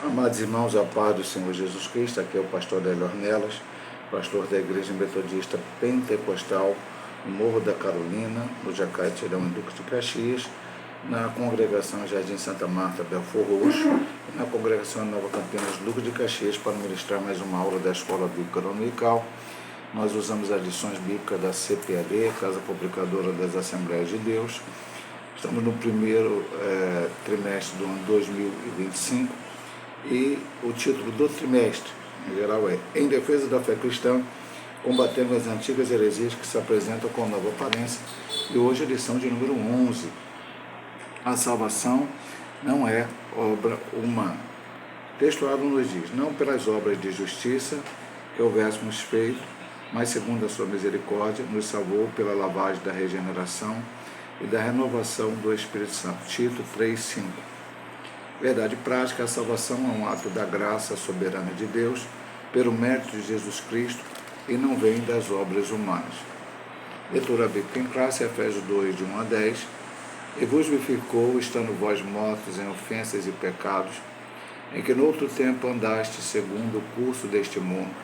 Amados irmãos, a paz do Senhor Jesus Cristo, aqui é o pastor Hélio Ornelas, pastor da Igreja Metodista Pentecostal, no Morro da Carolina, no Jacaretirão, em Duque de Caxias, na congregação Jardim Santa Marta, Belfor Roxo, e na congregação Nova Campinas, Duque de Caxias, para ministrar mais uma aula da Escola Bíblica Dominical. Nós usamos as lições bíblicas da CPAD, Casa Publicadora das Assembleias de Deus. Estamos no primeiro trimestre do ano 2025. E o título do trimestre, em geral, é Em Defesa da Fé Cristã, combatendo as antigas heresias que se apresentam com nova aparência. E hoje a lição de número 11. A salvação não é obra humana. O texto nos diz: não pelas obras de justiça que houvéssemos feito, mas segundo a sua misericórdia, nos salvou pela lavagem da regeneração e da renovação do Espírito Santo. Tito 3:5. Verdade prática, a salvação é um ato da graça soberana de Deus, pelo mérito de Jesus Cristo, e não vem das obras humanas. Leitura bíblica em classe, Efésios 2, de 1 a 10. E vos vivificou, estando vós mortos em ofensas e pecados, em que no outro tempo andaste segundo o curso deste mundo,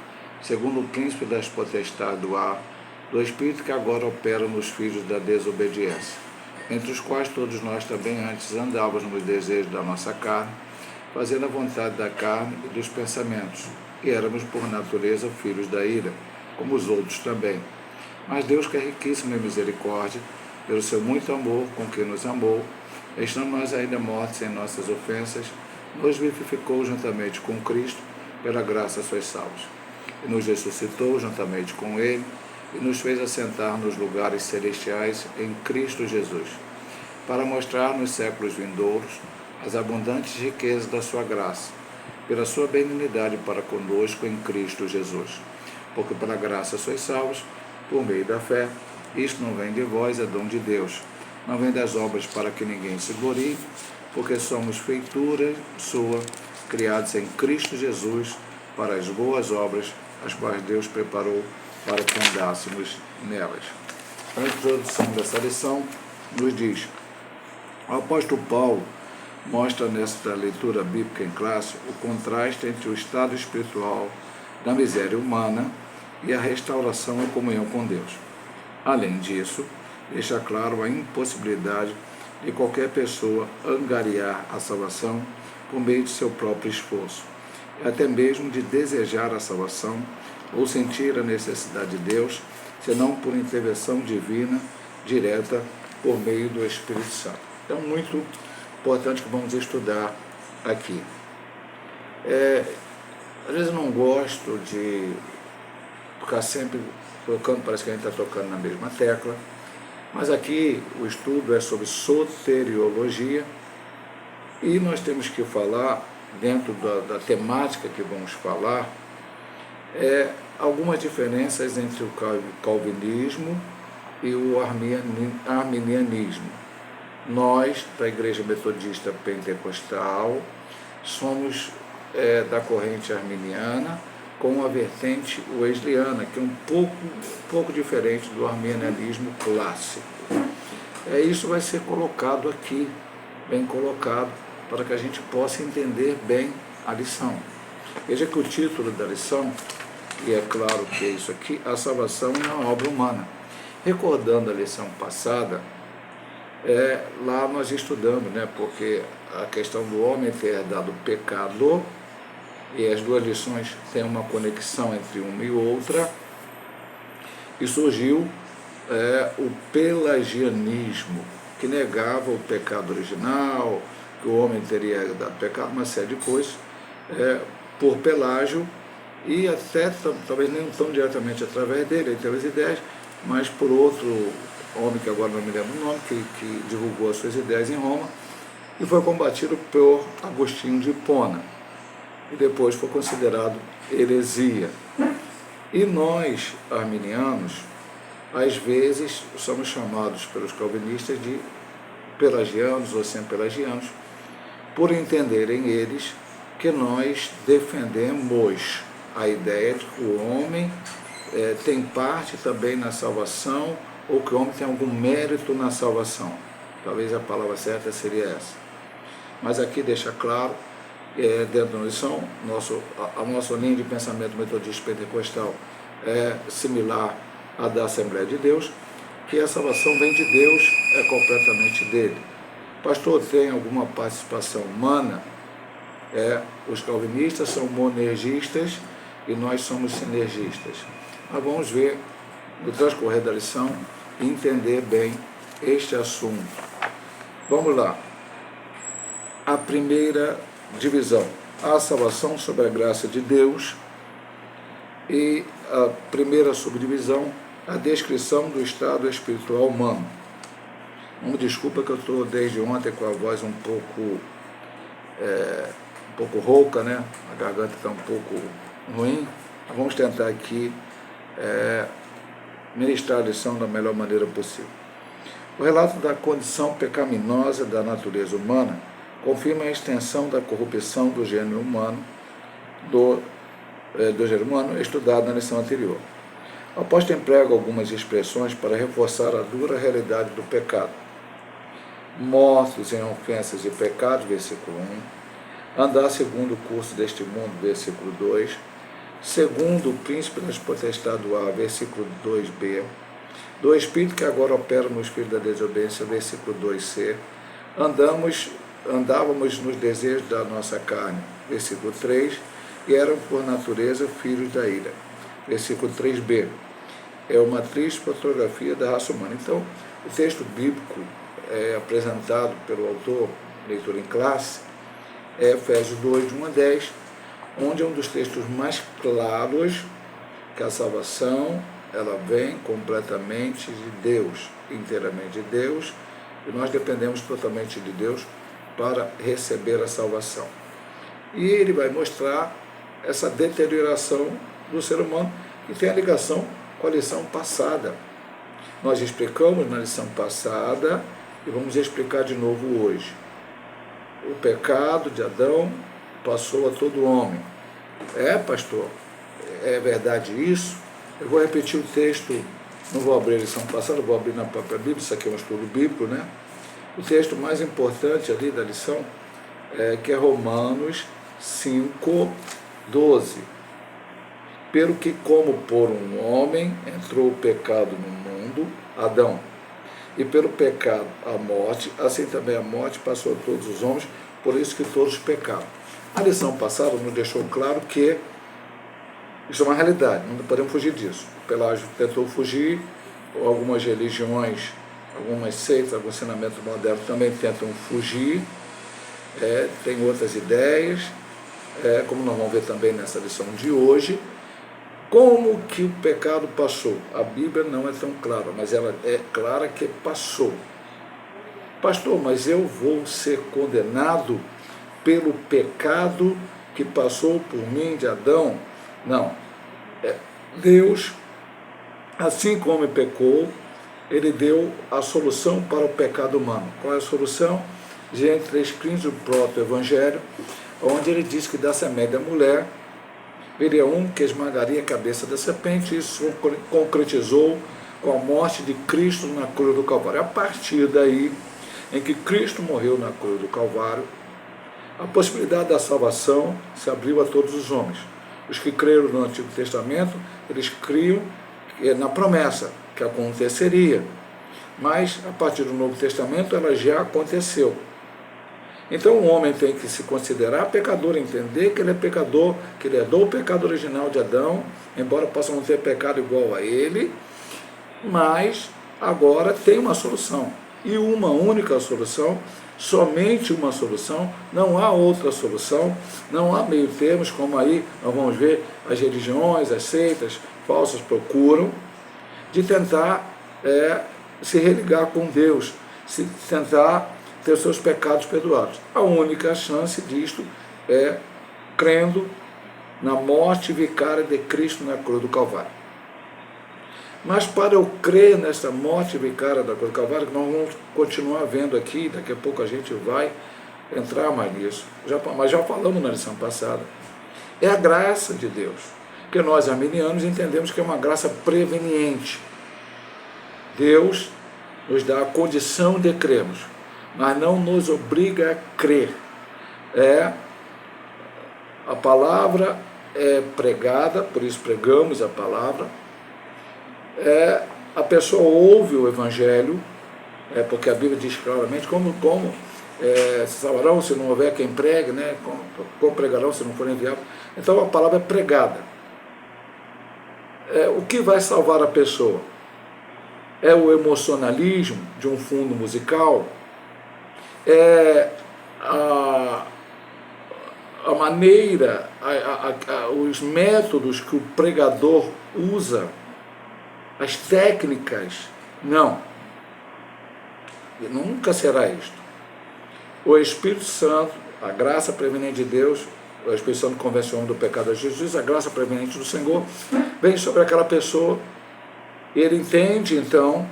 segundo o príncipe das potestades do ar, do espírito que agora opera nos filhos da desobediência, entre os quais todos nós também antes andávamos nos desejos da nossa carne, fazendo a vontade da carne e dos pensamentos, e éramos por natureza filhos da ira, como os outros também. Mas Deus, que é riquíssimo em misericórdia, pelo seu muito amor com que nos amou, estando nós ainda mortos em nossas ofensas, nos vivificou juntamente com Cristo, pela graça sois salvos. E nos ressuscitou juntamente com Ele, e nos fez assentar nos lugares celestiais em Cristo Jesus, para mostrar nos séculos vindouros as abundantes riquezas da sua graça, pela sua benignidade para conosco em Cristo Jesus. Porque pela graça sois salvos, por meio da fé. Isto não vem de vós, é dom de Deus. Não vem das obras para que ninguém se glorie, porque somos feitura sua, criados em Cristo Jesus, para as boas obras, as quais Deus preparou para que andássemos nelas. A introdução dessa lição nos diz: o apóstolo Paulo mostra nesta leitura bíblica em classe o contraste entre o estado espiritual da miséria humana e a restauração e comunhão com Deus. Além disso, deixa claro a impossibilidade de qualquer pessoa angariar a salvação por meio de seu próprio esforço, e até mesmo de desejar a salvação ou sentir a necessidade de Deus, senão por intervenção divina, direta, por meio do Espírito Santo. Então, muito importante que vamos estudar aqui. Às vezes eu não gosto de ficar sempre tocando, parece que a gente está tocando na mesma tecla, mas aqui o estudo é sobre soteriologia, e nós temos que falar, dentro da temática que vamos falar, algumas diferenças entre o calvinismo e o arminianismo. Nós, da Igreja Metodista Pentecostal, somos da corrente arminiana, com a vertente wesleyana, que é um pouco diferente do arminianismo clássico. Isso vai ser colocado aqui, bem colocado, para que a gente possa entender bem a lição. Veja que o título da lição, e é claro que é isso aqui: a salvação é uma obra humana. Recordando a lição passada, lá nós estudamos, porque a questão do homem ter herdado o pecado, e as duas lições têm uma conexão entre uma e outra, e surgiu o pelagianismo, que negava o pecado original, que o homem teria herdado pecado, uma série de coisas, por Pelágio, e até, talvez nem tão diretamente através dele, ele teve as ideias, mas por outro homem, que agora não me lembro o nome, que divulgou as suas ideias em Roma, e foi combatido por Agostinho de Hipona, e depois foi considerado heresia. E nós, arminianos, às vezes somos chamados pelos calvinistas de pelagianos ou sem-pelagianos, por entenderem eles que nós defendemos a ideia de que o homem tem parte também na salvação, ou que o homem tem algum mérito na salvação. Talvez a palavra certa seria essa. Mas aqui deixa claro dentro da lição, a nossa linha de pensamento metodista pentecostal é similar à da Assembleia de Deus, que a salvação vem de Deus, é completamente dele. Pastor, tem alguma participação humana? Os calvinistas são monergistas e nós somos sinergistas. Mas vamos ver, no transcorrer da lição, e entender bem este assunto. Vamos lá. A primeira divisão, a salvação sob a graça de Deus, e a primeira subdivisão, a descrição do estado espiritual humano. Desculpa que eu estou desde ontem com a voz um pouco rouca, né? A garganta está um pouco ruim. Vamos tentar aqui ministrar a lição da melhor maneira possível. O relato da condição pecaminosa da natureza humana confirma a extensão da corrupção do gênero humano, estudado na lição anterior. O apóstolo emprega algumas expressões para reforçar a dura realidade do pecado. Mortos em ofensas e pecados, versículo 1. Andar segundo o curso deste mundo, versículo 2. Segundo o príncipe das potestades do ar, versículo 2b. Do Espírito que agora opera no espírito da desobediência, versículo 2c. Andávamos nos desejos da nossa carne, versículo 3, e eram por natureza filhos da ira, versículo 3b. É uma triste fotografia da raça humana. Então, o texto bíblico apresentado pelo autor, leitura em classe, é Efésios 2, de 1 a 10, onde é um dos textos mais claros que a salvação ela vem completamente de Deus, inteiramente de Deus, e nós dependemos totalmente de Deus para receber a salvação. E ele vai mostrar essa deterioração do ser humano, que tem a ligação com a lição passada. Nós explicamos na lição passada e vamos explicar de novo hoje. O pecado de Adão passou a todo homem. Pastor, é verdade isso? Eu vou repetir o texto, não vou abrir a lição passada, vou abrir na própria Bíblia, isso aqui é um estudo bíblico, né? O texto mais importante ali da lição que é Romanos 5, 12. Pelo que como por um homem entrou o pecado no mundo, Adão, e pelo pecado a morte, assim também a morte passou a todos os homens, por isso que todos pecaram. A lição passada nos deixou claro que isso é uma realidade, não podemos fugir disso. O Pelágio tentou fugir, algumas religiões, algumas seitas, alguns ensinamentos modernos também tentam fugir, tem outras ideias, como nós vamos ver também nessa lição de hoje. Como que o pecado passou? A Bíblia não é tão clara, mas ela é clara que passou. Pastor, mas eu vou ser condenado pelo pecado que passou por mim de Adão? Não. Deus, assim como pecou, ele deu a solução para o pecado humano. Qual é a solução? Gênesis 3,15, o proto-evangelho, onde ele diz que da semente da mulher viria um que esmagaria a cabeça da serpente. Isso concretizou com a morte de Cristo na cruz do Calvário. A partir daí, em que Cristo morreu na cruz do Calvário, a possibilidade da salvação se abriu a todos os homens. Os que creram no Antigo Testamento, eles criam na promessa que aconteceria, mas a partir do Novo Testamento ela já aconteceu. Então o homem tem que se considerar pecador, entender que ele é pecador, que ele herdou o pecado original de Adão, embora possa não ter pecado igual a ele, mas agora tem uma solução, e uma única solução, somente uma solução, não há outra solução, não há meio termos, como aí nós vamos ver as religiões, as seitas falsas procuram, de tentar se religar com Deus, se tentar ter os seus pecados perdoados. A única chance disto é crendo na morte vicária de Cristo na cruz do Calvário. Mas para eu crer nessa morte vicária da cruz do Calvário, que nós vamos continuar vendo aqui, daqui a pouco a gente vai entrar mais nisso, mas já falamos na lição passada, é a graça de Deus, que nós arminianos entendemos que é uma graça preveniente. Deus nos dá a condição de crermos, mas não nos obriga a crer. a palavra é pregada, por isso pregamos a palavra, a pessoa ouve o Evangelho, porque a Bíblia diz claramente como se salvarão se não houver quem pregue, né? Como pregarão se não forem enviados. Então a palavra é pregada. O que vai salvar a pessoa? É o emocionalismo de um fundo musical? É a maneira, os métodos que o pregador usa, as técnicas? Não. Nunca será isto. O Espírito Santo, a graça prevenente de Deus, o Espírito Santo convence o homem do pecado da justiça, a graça prevenente do Senhor, vem sobre aquela pessoa, e ele entende, então,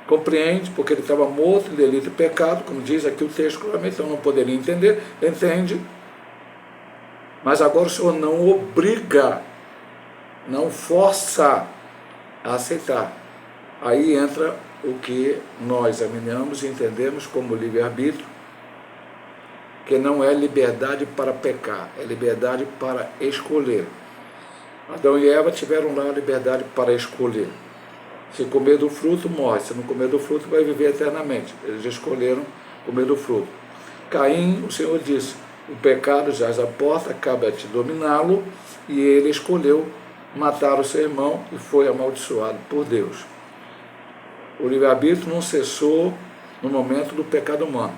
compreende, porque ele estava morto em delito e pecado, como diz aqui o texto claramente, então não poderia entender, entende, mas agora o Senhor não obriga, não força a aceitar. Aí entra o que nós examinamos e entendemos como livre-arbítrio, que não é liberdade para pecar, é liberdade para escolher. Adão e Eva tiveram lá a liberdade para escolher. Se comer do fruto, morre. Se não comer do fruto, vai viver eternamente. Eles escolheram comer do fruto. Caim, o Senhor disse, o pecado jaz à porta, cabe a te dominá-lo, e ele escolheu matar o seu irmão e foi amaldiçoado por Deus. O livre-arbítrio não cessou no momento do pecado humano.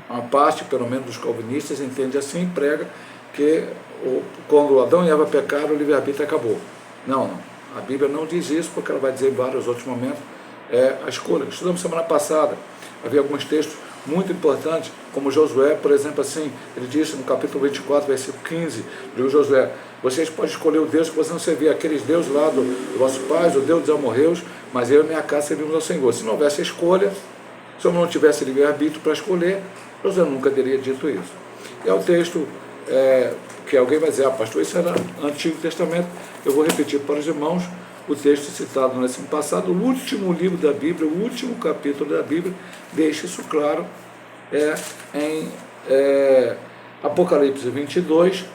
Uma parte, pelo menos dos calvinistas, entende assim, prega que quando Adão e Eva pecaram, o livre-arbítrio acabou. Não. A Bíblia não diz isso, porque ela vai dizer em vários outros momentos, a escolha. Estudamos semana passada, havia alguns textos muito importantes, como Josué, por exemplo, assim, ele disse no capítulo 24, versículo 15, de Josué, vocês podem escolher o Deus que você não servia, aqueles deuses lá do vosso pais, o Deus dos amorreus, mas eu e minha casa servimos ao Senhor. Se não houvesse escolha, se eu não tivesse livre-arbítrio para escolher, Josué nunca teria dito isso. É o texto que alguém vai dizer, pastor, isso era Antigo Testamento. Eu vou repetir para os irmãos o texto citado no ano passado, o último livro da Bíblia, o último capítulo da Bíblia, deixa isso claro, em Apocalipse 22,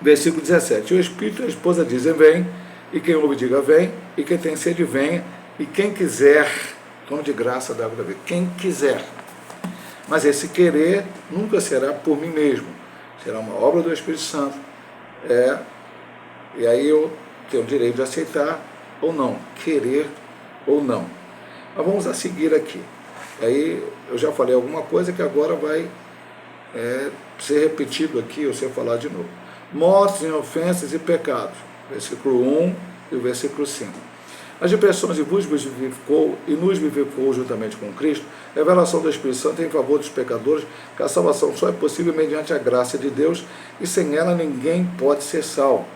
versículo 17. O Espírito e a esposa dizem, vem, e quem ouve diga, vem, e quem tem sede, venha, e quem quiser, tome de graça da água da vida, quem quiser. Mas esse querer nunca será por mim mesmo, será uma obra do Espírito Santo. E aí eu tenho o direito de aceitar ou não, querer ou não. Mas vamos a seguir aqui. Aí eu já falei alguma coisa que agora vai ser repetido aqui, ou ser falar de novo. Mortes em ofensas e pecados, versículo 1 e o versículo 5. As impressões e vos vivificou e nos vivificou juntamente com Cristo, revelação do Espírito Santo em favor dos pecadores, que a salvação só é possível mediante a graça de Deus, e sem ela ninguém pode ser salvo.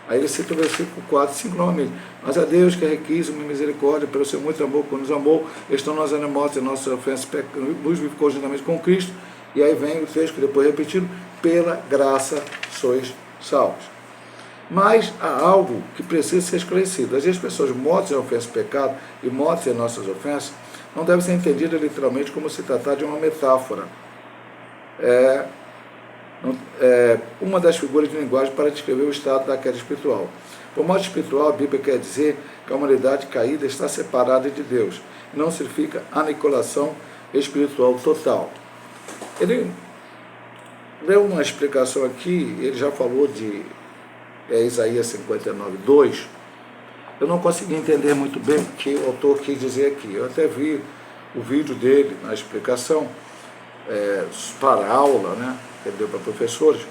Aí ele cita o versículo 4 e 5 novamente. Mas a Deus que requis uma misericórdia pelo seu muito amor, quando nos amou, estão nós mortos em nossas ofensas, nos vivificou juntamente com Cristo. E aí vem o texto que depois repetido, pela graça sois salvos. Mas há algo que precisa ser esclarecido. As pessoas mortas em ofensas e pecado e mortas em nossas ofensas não devem ser entendidas literalmente como se tratar de uma metáfora. Uma das figuras de linguagem para descrever o estado da queda espiritual. Por morte espiritual, a Bíblia quer dizer que a humanidade caída está separada de Deus. Não significa aniquilação espiritual total. Ele deu uma explicação aqui, ele já falou de Isaías 59, 2. Eu não consegui entender muito bem o que o autor quis dizer aqui. Eu até vi o vídeo dele na explicação para a aula, né? Ele deu para professores,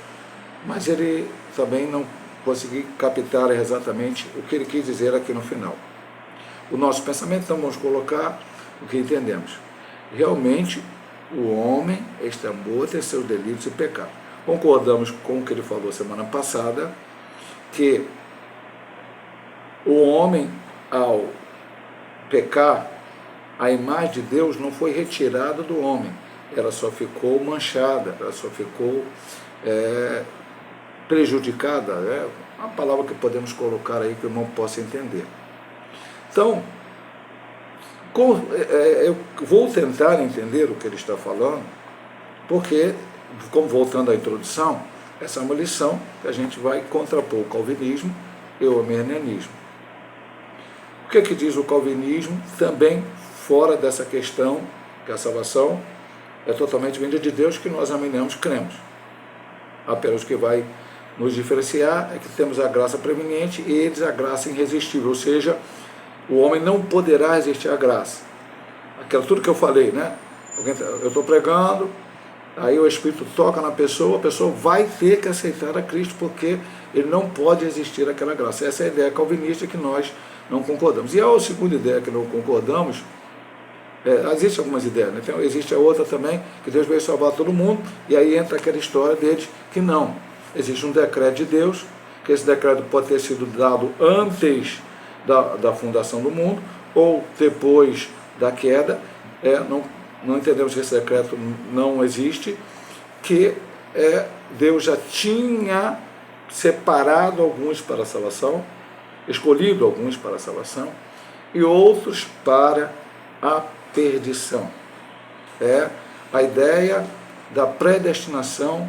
mas ele também não consegui captar exatamente o que ele quis dizer aqui no final. O nosso pensamento, então, vamos colocar o que entendemos. Realmente, o homem está morto em seus delitos e pecados. Concordamos com o que ele falou semana passada, que o homem, ao pecar, a imagem de Deus não foi retirada do homem, ela só ficou manchada, ela só ficou prejudicada, uma palavra que podemos colocar aí que o irmão possa entender. Então, eu vou tentar entender o que ele está falando, porque, como voltando à introdução, Essa é uma lição que a gente vai contrapor o calvinismo e o arminianismo. O que é que diz o calvinismo? Também fora dessa questão, que a salvação é totalmente vinda de Deus, que nós arminianos cremos. Apenas o que vai nos diferenciar é que temos a graça preveniente e eles a graça irresistível, ou seja, o homem não poderá resistir à graça. Aquilo tudo que eu falei, né? Eu estou pregando, aí o Espírito toca na pessoa, a pessoa vai ter que aceitar a Cristo, porque ele não pode resistir àquela graça. Essa é a ideia calvinista que nós não concordamos. E a segunda ideia que não concordamos, existem algumas ideias, né? Então, existe a outra também, que Deus veio salvar todo mundo, e aí entra aquela história deles que não. Existe um decreto de Deus, que esse decreto pode ter sido dado antes da fundação do mundo, ou depois da queda. Não entendemos que esse decreto não existe, que Deus já tinha separado alguns para a salvação, escolhido alguns para a salvação, e outros para a perdição. A ideia da predestinação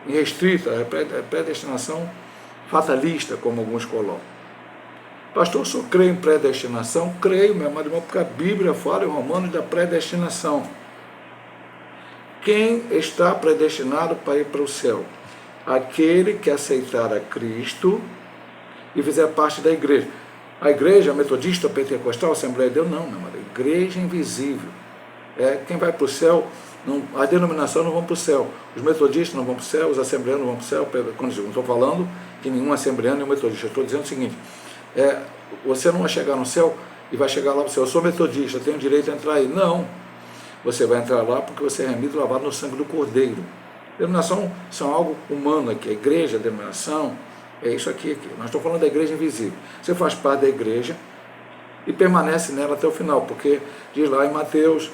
irrestrita, a predestinação fatalista, como alguns colocam. Pastor, eu só creio em predestinação? Creio, meu amado irmão, porque a Bíblia fala em Romanos da predestinação. Quem está predestinado para ir para o céu? Aquele que aceitar a Cristo e fizer parte da igreja. A igreja metodista, pentecostal, Assembleia de Deus, não, meu amado, igreja invisível. Quem vai para o céu, a denominação não vão para o céu. Os metodistas não vão para o céu, os assembleanos não vão para o céu. Não estou falando que nenhum assembleano é metodista, eu estou dizendo o seguinte, você não vai chegar no céu e vai chegar lá para o céu, eu sou metodista, tenho direito a entrar aí. Não, você vai entrar lá porque você é remido e lavado no sangue do Cordeiro. Denominação são algo humano aqui, a igreja, a denominação, é isso aqui. Nós estamos falando da igreja invisível. Você faz parte da igreja e permanece nela até o final, porque diz lá em Mateus,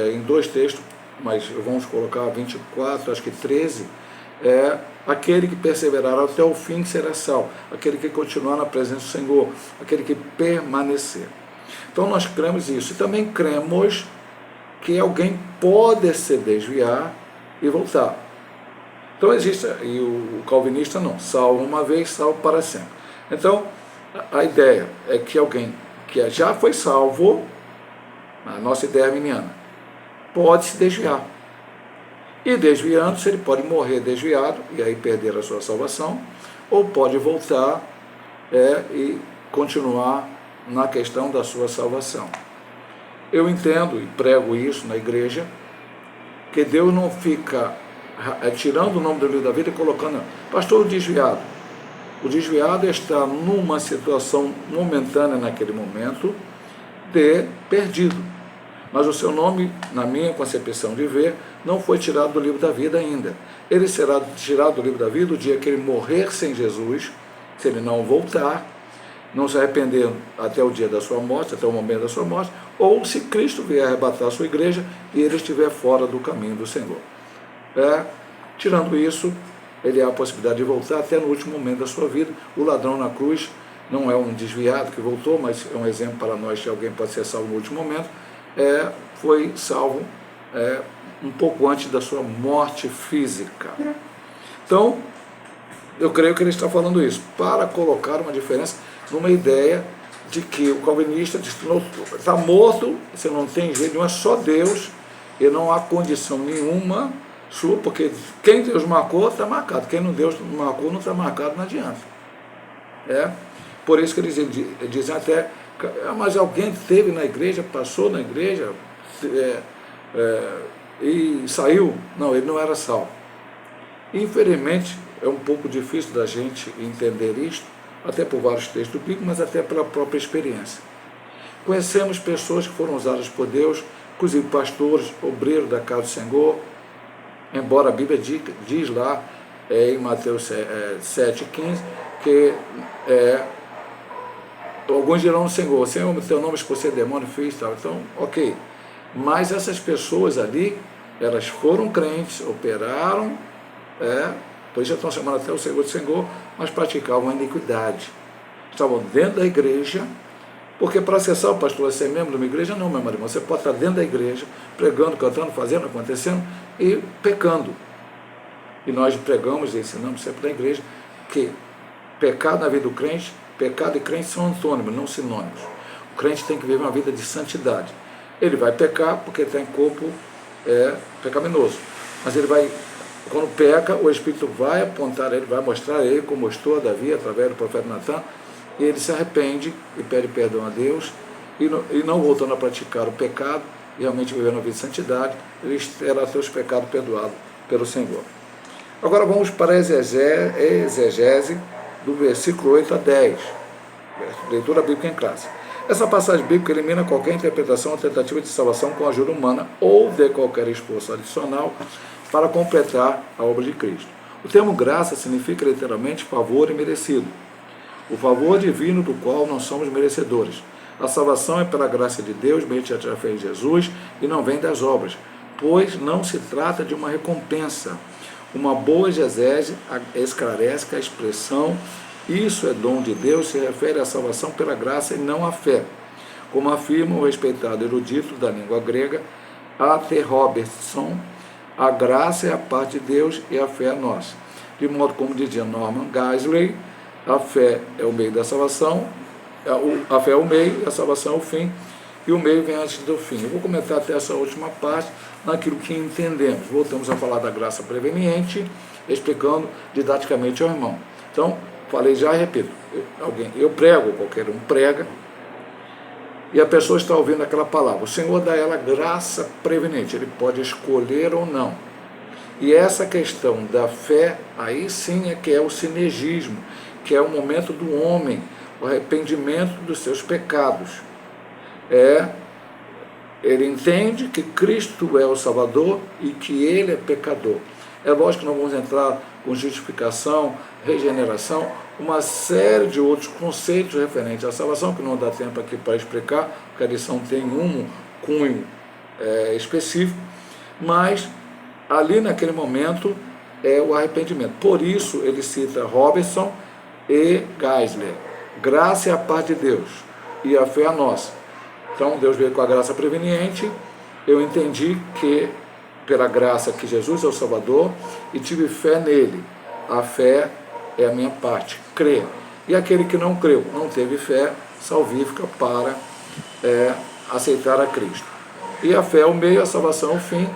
em 2 textos, mas vamos colocar 24, acho que 13, aquele que perseverar até o fim será salvo, aquele que continuar na presença do Senhor, aquele que permanecer. Então nós cremos isso, e também cremos que alguém pode se desviar e voltar. Então existe, e o calvinista não, salvo uma vez, salvo para sempre. Então a ideia é que alguém que já foi salvo, a nossa ideia arminiana, pode se desviar. E desviando-se, ele pode morrer desviado e aí perder a sua salvação, ou pode voltar e continuar na questão da sua salvação. Eu entendo e prego isso na igreja, que Deus não fica tirando o nome do livro da vida e colocando, pastor, o desviado. O desviado está numa situação momentânea naquele momento de perdido. Mas o seu nome, na minha concepção de ver, não foi tirado do livro da vida ainda. Ele será tirado do livro da vida o dia que ele morrer sem Jesus, se ele não voltar, não se arrepender até o dia da sua morte, até o momento da sua morte, ou se Cristo vier arrebatar a sua igreja e ele estiver fora do caminho do Senhor. Tirando isso, ele há a possibilidade de voltar até no último momento da sua vida. O ladrão na cruz não é um desviado que voltou, mas é um exemplo para nós que alguém pode ser salvo no último momento. Foi salvo um pouco antes da sua morte física. Então, eu creio que ele está falando isso, para colocar uma diferença numa ideia de que o calvinista está morto, você não tem jeito nenhum, é só Deus, e não há condição nenhuma sua, porque quem Deus marcou está marcado, quem não Deus marcou não está marcado, não adianta. Por isso que eles dizem até, mas alguém esteve na igreja, passou na igreja e saiu. Não, ele não era salvo. Infelizmente, é um pouco difícil da gente entender isto, até por vários textos bíblicos, mas até pela própria experiência. Conhecemos pessoas que foram usadas por Deus, inclusive pastores, obreiros da casa do Senhor, embora a Bíblia diz lá em Mateus 7,15, que alguns dirão ao Senhor, Senhor, teu nome expulsei demônio, fiz tal. Então, ok. Mas essas pessoas ali, elas foram crentes, operaram, por isso estão chamando até o Senhor de Senhor, mas praticavam a iniquidade. Estavam dentro da igreja, porque para acessar o pastor a ser membro de uma igreja, não, meu irmão, você pode estar dentro da igreja, pregando, cantando, fazendo, acontecendo e pecando. E nós pregamos e ensinamos sempre na igreja que pecado na vida do crente, pecado e crente são antônimos, não sinônimos. O crente tem que viver uma vida de santidade. Ele vai pecar porque tem corpo pecaminoso. Mas ele vai, quando peca, o Espírito vai apontar a ele, vai mostrar a ele, como mostrou a Davi através do profeta Natan, e ele se arrepende e pede perdão a Deus, e não voltando a praticar o pecado, e realmente vivendo a vida de santidade, ele terá seus pecados perdoados pelo Senhor. Agora vamos para a exegese do versículo 8 a 10, leitura bíblica em classe. Essa passagem bíblica elimina qualquer interpretação ou tentativa de salvação com ajuda humana ou de qualquer esforço adicional para completar a obra de Cristo. O termo graça significa literalmente favor imerecido, o favor divino do qual não somos merecedores. A salvação é pela graça de Deus, mediante a fé em Jesus, e não vem das obras, pois não se trata de uma recompensa. Uma boa exegese esclarece que a expressão "isso é dom de Deus" se refere à salvação pela graça e não à fé. Como afirma o respeitado erudito da língua grega, A.T. Robertson, a graça é a parte de Deus e a fé é nossa. De modo como dizia Norman Geisler, a fé é o meio da salvação, a fé é o meio, a salvação é o fim, e o meio vem antes do fim. Eu vou comentar até essa última parte naquilo que entendemos. Voltamos a falar da graça preveniente, explicando didaticamente ao irmão. Então, falei já e repito, eu prego, qualquer um prega, e a pessoa está ouvindo aquela palavra. O Senhor dá a ela graça preveniente, ele pode escolher ou não. E essa questão da fé, aí sim é que é o sinergismo, que é o momento do homem, o arrependimento dos seus pecados. Ele entende que Cristo é o Salvador e que ele é pecador. É lógico que não vamos entrar com justificação, regeneração, uma série de outros conceitos referentes à salvação, que não dá tempo aqui para explicar, porque a lição tem um cunho específico, mas ali naquele momento é o arrependimento. Por isso ele cita Robertson e Geisler. Graça é a parte de Deus e a fé é a nossa. Então Deus veio com a graça preveniente, eu entendi que pela graça que Jesus é o Salvador e tive fé nele. A fé é a minha parte, crer. E aquele que não creu, não teve fé salvífica para aceitar a Cristo. E a fé é o meio, a salvação é o fim.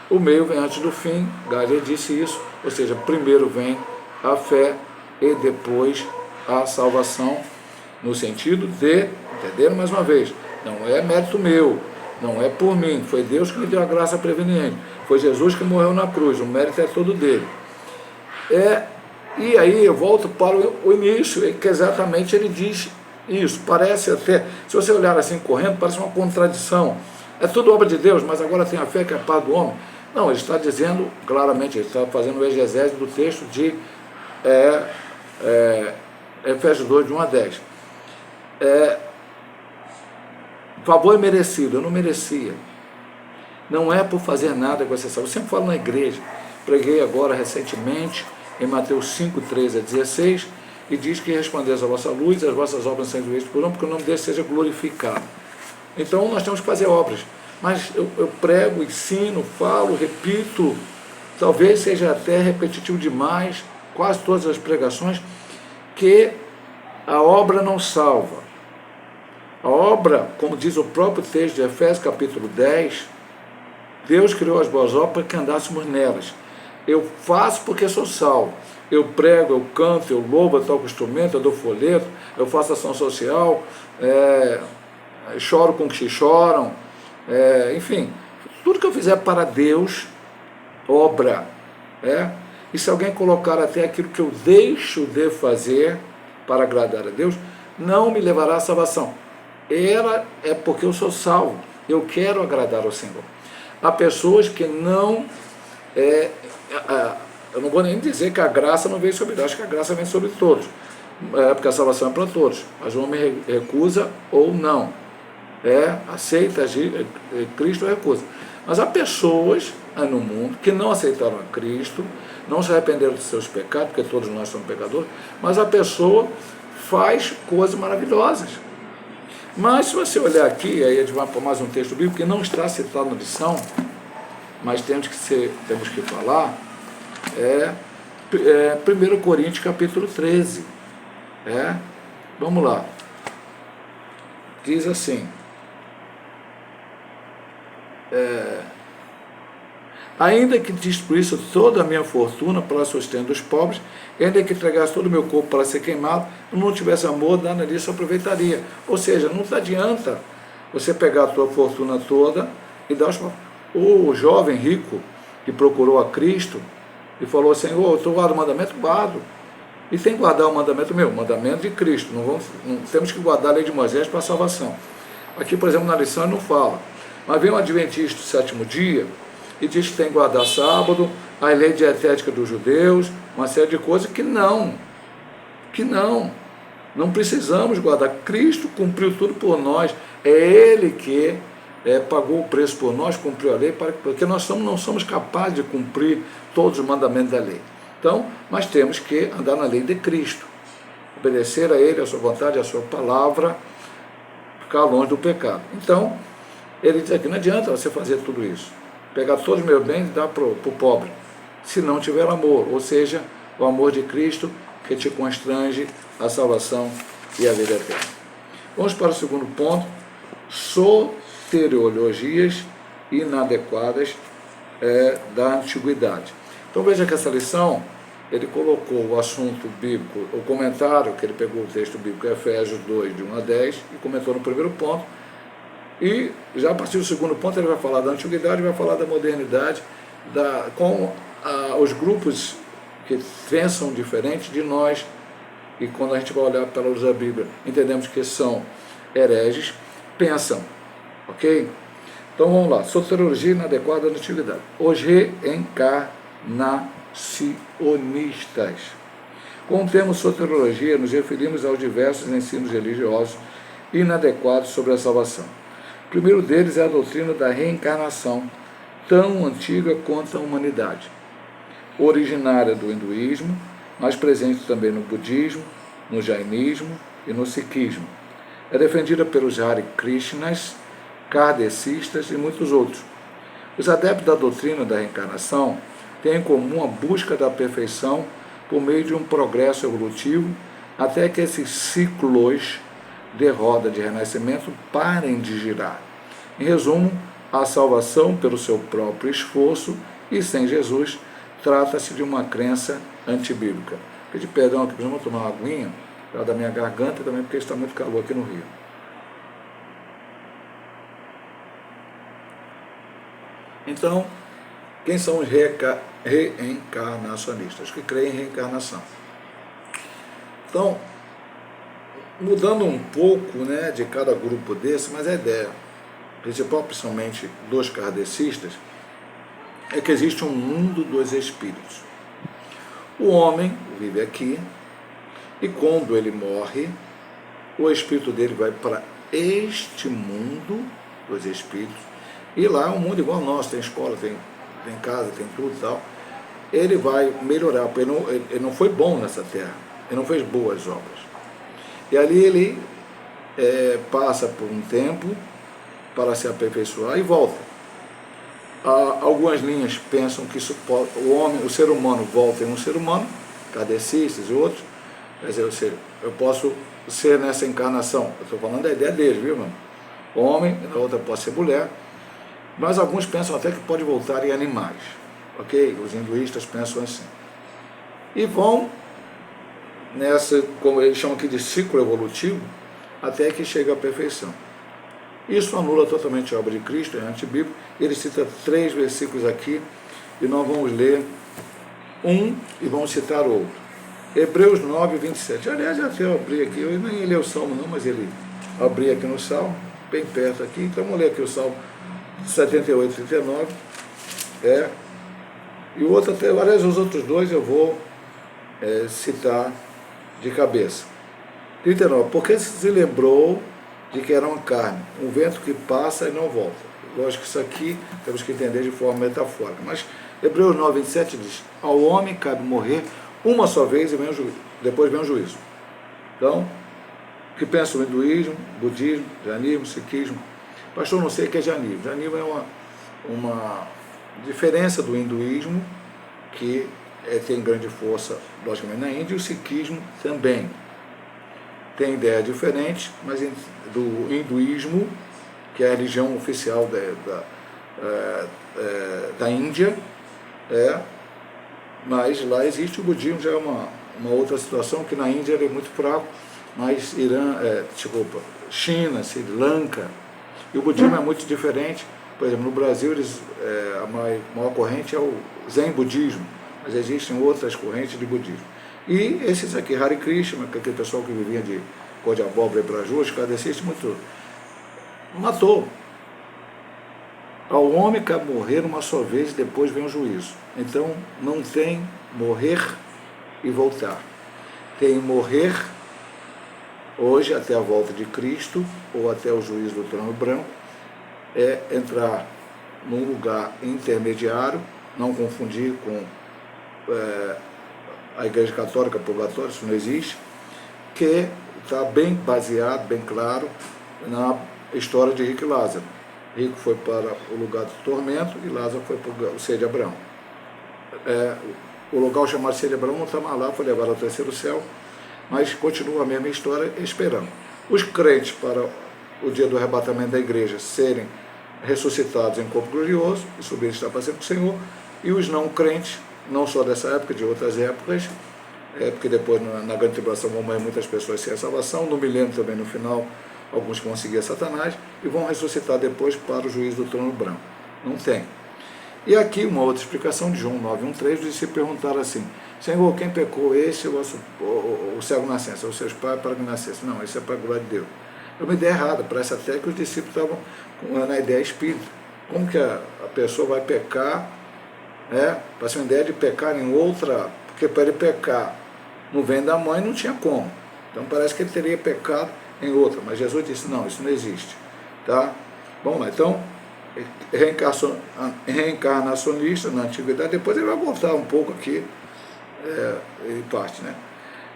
O meio vem antes do fim, Geisler disse isso, ou seja, primeiro vem a fé e depois a salvação, no sentido de, entenderam mais uma vez, não é mérito meu, não é por mim, foi Deus que me deu a graça preveniente, foi Jesus que morreu na cruz, o mérito é todo dele. E aí eu volto para o início, que exatamente ele diz isso, parece até, se você olhar assim correndo, parece uma contradição, é tudo obra de Deus, mas agora tem a fé que é a parte do homem. Não, ele está dizendo claramente, ele está fazendo o exegese do texto de Efésios 2, de 1 a 10. Favor é merecido, eu não merecia. Não é por fazer nada que você sabe. Eu sempre falo na igreja, preguei agora recentemente em Mateus 5, 13 a 16, e diz que respondeis a vossa luz, as vossas obras sejam vistas por um, porque o nome dele seja glorificado. Então nós temos que fazer obras. Mas eu prego, ensino, falo, repito, talvez seja até repetitivo demais, quase todas as pregações, que a obra não salva. A obra, como diz o próprio texto de Efésios capítulo 10, Deus criou as boas obras para que andássemos nelas. Eu faço porque sou salvo. Eu prego, eu canto, eu louvo, eu toco instrumento, eu dou folheto, eu faço ação social, choro com que choram, enfim, tudo que eu fizer para Deus, obra. E se alguém colocar até aquilo que eu deixo de fazer para agradar a Deus, não me levará à salvação. É porque eu sou salvo, eu quero agradar ao Senhor. Há pessoas que não, eu não vou nem dizer que a graça não veio sobre nós, acho que a graça vem sobre todos, porque a salvação é para todos, mas o homem recusa ou não, aceita agir, Cristo recusa. Mas há pessoas no mundo que não aceitaram a Cristo, não se arrependeram dos seus pecados, porque todos nós somos pecadores, mas a pessoa faz coisas maravilhosas. Mas se você olhar aqui, aí a gente vai para mais um texto bíblico que não está citado na lição, mas temos que falar, 1 Coríntios capítulo 13. Vamos lá. Diz assim: ainda que destruísse toda a minha fortuna para o sustento dos pobres, ainda que entregasse todo o meu corpo para ser queimado, não tivesse amor, nada disso aproveitaria. Ou seja, não adianta você pegar a tua fortuna toda e dar aos pobres. O jovem rico que procurou a Cristo e falou assim: eu estou guardando o mandamento, guardo. E tem que guardar o mandamento o mandamento de Cristo. Não temos que guardar a lei de Moisés para a salvação. Aqui, por exemplo, na lição ele não fala. Mas vem um adventista do sétimo dia e diz que tem que guardar sábado, a lei dietética dos judeus, uma série de coisas que não precisamos guardar. Cristo cumpriu tudo por nós, é Ele que pagou o preço por nós, cumpriu a lei, porque nós não somos capazes de cumprir todos os mandamentos da lei. Então, nós temos que andar na lei de Cristo, obedecer a Ele, a sua vontade, a sua palavra, ficar longe do pecado. Então, ele diz aqui: não adianta você fazer tudo isso, pegar todos os meus bens e dar para o pobre, se não tiver amor, ou seja, o amor de Cristo que te constrange a salvação e a vida eterna. Vamos para o segundo ponto: soteriologias inadequadas da antiguidade. Então veja que essa lição, ele colocou o assunto bíblico, o comentário que ele pegou o texto bíblico Efésios 2, de 1 a 10, e comentou no primeiro ponto. E já a partir do segundo ponto ele vai falar da antiguidade, vai falar da modernidade, com os grupos que pensam diferente de nós, e quando a gente vai olhar pela luz da Bíblia, entendemos que são hereges, pensam, ok? Então vamos lá: soteriologia inadequada da antiguidade. Os reencarnacionistas. Com o termo soteriologia, nos referimos aos diversos ensinos religiosos inadequados sobre a salvação. O primeiro deles é a doutrina da reencarnação, tão antiga quanto a humanidade, originária do hinduísmo, mas presente também no budismo, no jainismo e no sikhismo. É defendida pelos Hare Krishnas, kardecistas e muitos outros. Os adeptos da doutrina da reencarnação têm em comum a busca da perfeição por meio de um progresso evolutivo, até que esses ciclos de roda de renascimento parem de girar. Em resumo, a salvação pelo seu próprio esforço e sem Jesus trata-se de uma crença antibíblica. Pedir perdão aqui, vamos tomar uma aguinha da minha garganta também, porque está muito calor aqui no Rio. Então, quem são os reencarnacionistas? Que creem em reencarnação. Então, mudando um pouco de cada grupo desse, mas a ideia principal, principalmente dos kardecistas, é que existe um mundo dos espíritos. O homem vive aqui e quando ele morre, o espírito dele vai para este mundo dos espíritos, e lá é um mundo igual ao nosso, tem escola, tem casa, tem tudo e tal. Ele vai melhorar, porque ele não foi bom nessa terra, ele não fez boas obras. E ali ele passa por um tempo para se aperfeiçoar e volta. Algumas linhas pensam que o ser humano volta em um ser humano, kardecistas e outros. Quer dizer, eu posso ser nessa encarnação, eu estou falando da ideia deles, viu, irmão? Homem, na outra pode ser mulher, mas alguns pensam até que pode voltar em animais, ok? Os hinduístas pensam assim. E vão nessa, como eles chamam aqui de ciclo evolutivo, até que chega à perfeição. Isso anula totalmente a obra de Cristo, é antibíblico. Ele cita 3 versículos aqui, e nós vamos ler um e vamos citar outro. Hebreus 9, 27. Aliás, eu abri aqui, eu nem li o Salmo não, mas ele abri aqui no Salmo, bem perto aqui, então vamos ler aqui o Salmo 78, 39. E o outro, aliás, os outros 2 eu vou citar de cabeça. 39. Porque se lembrou de que era uma carne, um vento que passa e não volta. Lógico que isso aqui temos que entender de forma metafórica, mas Hebreus 9, 27 diz: ao homem cabe morrer uma só vez e depois vem o juízo. Então, o que pensa o hinduísmo, budismo, jainismo, sikhismo? Pastor, não sei o que é jainismo. Jainismo é uma diferença do hinduísmo que tem grande força, logicamente, na Índia, e o sikhismo também. Tem ideias diferentes, mas do hinduísmo, que é a religião oficial da Índia, mas lá existe o budismo, já é uma outra situação, que na Índia ele é muito fraco, mas China, Sri Lanka, e o budismo é muito diferente. Por exemplo, no Brasil a maior corrente é o Zen budismo, mas existem outras correntes de budismo. E esses aqui, Hare Krishna, que é aquele pessoal que vivia de cor de abóbora e brajus, cadecista, muito matou. Ao homem cabe morrer uma só vez e depois vem o juízo. Então não tem morrer e voltar. Tem morrer hoje até a volta de Cristo ou até o juízo do trono branco, é entrar num lugar intermediário, não confundir com a Igreja Católica, purgatório, isso não existe, que está bem baseado, bem claro, na história de Rico e Lázaro. Rico foi para o lugar do tormento e Lázaro foi para o seio de Abraão. O local chamado seio de Abraão não está mais lá, foi levado ao terceiro céu, mas continua a mesma história, esperando. Os crentes, para o dia do arrebatamento da igreja, serem ressuscitados em corpo glorioso e subir e estar para sempre com o Senhor, e os não crentes, não só dessa época, de outras épocas, porque depois na grande tribulação vão morrer muitas pessoas sem a salvação, no milênio também no final, alguns vão seguir Satanás e vão ressuscitar depois para o juízo do trono branco. Não tem. E aqui uma outra explicação de João 9:13, de se perguntar assim: Senhor, quem pecou, esse ou o cego nascença, ou seus pais para que nascesse? Não, isso é para a glória de Deus. É uma ideia errada, parece até que os discípulos estavam na ideia espírita. Como que a pessoa vai pecar, parece uma ideia de pecar em outra, porque para ele pecar no ventre da mãe não tinha como. Então parece que ele teria pecado em outra, mas Jesus disse, não, isso não existe. Tá? Vamos lá, então, reencarnacionista na antiguidade, depois ele vai voltar um pouco aqui, em parte, né?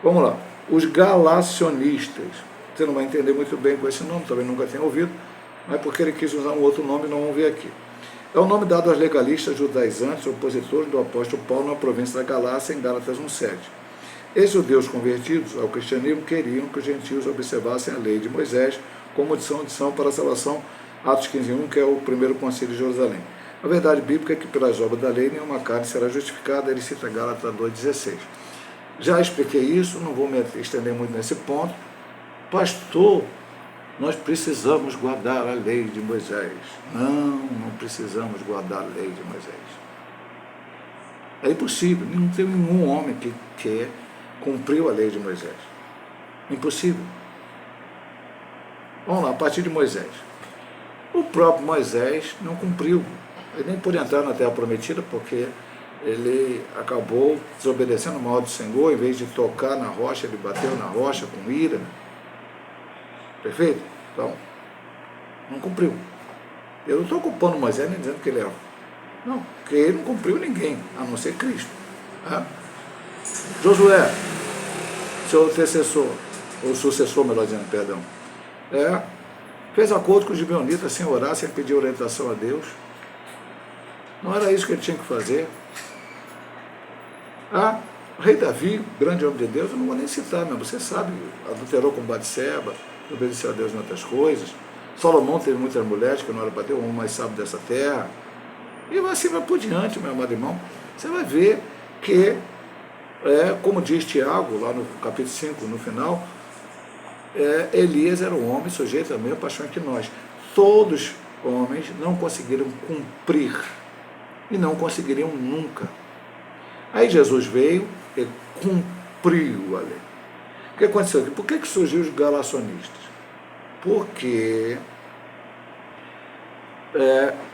Vamos lá, os galacionistas, você não vai entender muito bem com esse nome, também nunca tenha ouvido, mas porque ele quis usar um outro nome, não vamos ver aqui. É o nome dado aos legalistas judaizantes, opositores do apóstolo Paulo na província da Galácia, em Gálatas 1:7. Esses judeus convertidos ao cristianismo queriam que os gentios observassem a lei de Moisés como condição para a salvação, Atos 15:1, que é o primeiro concílio de Jerusalém. A verdade bíblica é que pelas obras da lei nenhuma carne será justificada, ele cita Gálatas 2:16. Já expliquei isso, não vou me estender muito nesse ponto. Pastor, nós precisamos guardar a lei de Moisés. Não precisamos guardar a lei de Moisés. É impossível, não tem nenhum homem que cumpriu a lei de Moisés. Impossível. Vamos lá, a partir de Moisés. O próprio Moisés não cumpriu. Ele nem pôde entrar na terra prometida porque ele acabou desobedecendo o mal do Senhor. Em vez de tocar na rocha, ele bateu na rocha com ira. Perfeito? Então, não cumpriu. Eu não estou culpando Moisés nem dizendo que ele errou. Não, porque ele não cumpriu ninguém, a não ser Cristo. Josué, seu antecessor, ou sucessor, melhor dizendo, perdão, fez acordo com os gibeonitas sem orar, sem pedir orientação a Deus. Não era isso que ele tinha que fazer. O rei Davi, grande homem de Deus, eu não vou nem citar, mas você sabe, adulterou com Batseba, obedeceu a Deus em outras coisas. Salomão teve muitas mulheres que não era para ter, o homem mais sábio dessa terra. E assim vai por diante, meu amado irmão. Você vai ver que, como diz Tiago, lá no capítulo 5, no final, Elias era um homem sujeito à mesma paixão que nós. Todos homens não conseguiram cumprir e não conseguiriam nunca. Aí Jesus veio e cumpriu a lei. O que aconteceu aqui? Por que surgiu os galacionistas? Porque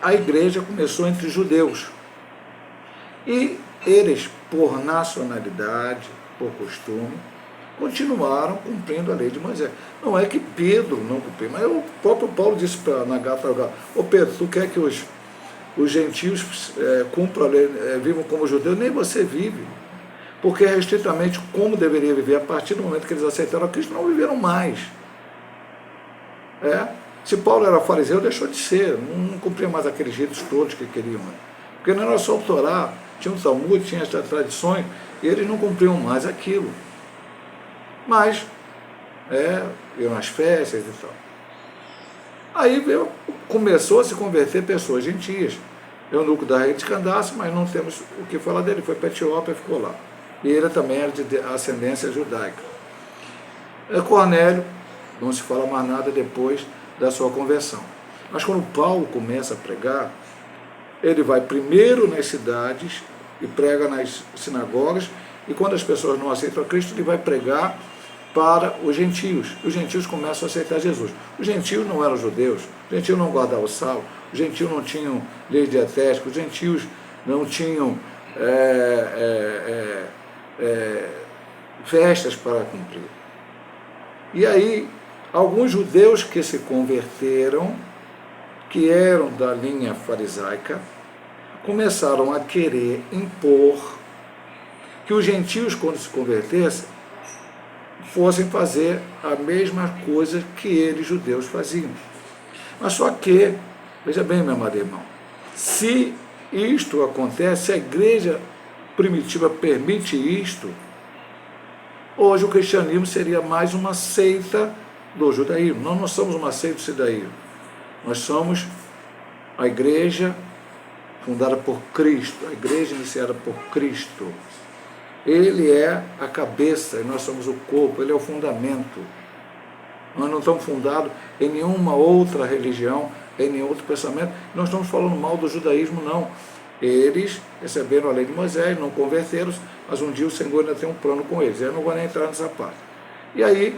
a igreja começou entre os judeus. E eles, por nacionalidade, por costume, continuaram cumprindo a lei de Moisés. Não é que Pedro não cumpriu, mas o próprio Paulo disse na Gálatas: ô Pedro, tu quer que os gentios cumpram a lei, vivam como judeus? Nem você vive. Porque restritamente como deveria viver, a partir do momento que eles aceitaram a Cristo, não viveram mais. Se Paulo era fariseu, deixou de ser, não cumpria mais aqueles ritos todos que queriam. Porque não era só o Torá, tinha um Talmud, tinha as tradições, e eles não cumpriam mais aquilo. Mas, iam nas festas e tal. Aí começou a se converter pessoas gentias. Eunuco da rede de Candace, mas não temos o que falar dele, foi para a Etiópia e ficou lá. E ele também era de ascendência judaica. Cornélio, não se fala mais nada depois da sua conversão. Mas quando Paulo começa a pregar, ele vai primeiro nas cidades e prega nas sinagogas, e quando as pessoas não aceitam a Cristo, ele vai pregar para os gentios. Os gentios começam a aceitar Jesus. Os gentios não eram judeus, os gentios não guardavam o sábado, os gentios não tinham lei dietética, os gentios não tinham festas para cumprir. E aí, alguns judeus que se converteram, que eram da linha farisaica, começaram a querer impor que os gentios, quando se convertessem, fossem fazer a mesma coisa que eles, judeus, faziam. Mas só que, veja bem, meu amado irmão, se isto acontece, se a igreja primitiva permite isto, hoje o cristianismo seria mais uma seita do judaísmo. Nós não somos uma seita do judaísmo. Nós somos a igreja fundada por Cristo, a igreja iniciada por Cristo. Ele é a cabeça e nós somos o corpo, ele é o fundamento. Nós não estamos fundados em nenhuma outra religião, em nenhum outro pensamento. Não estamos falando mal do judaísmo, não. Eles receberam a lei de Moisés, não converteram, mas um dia o Senhor ainda tem um plano com eles. Eu não vou nem entrar nessa parte. E aí,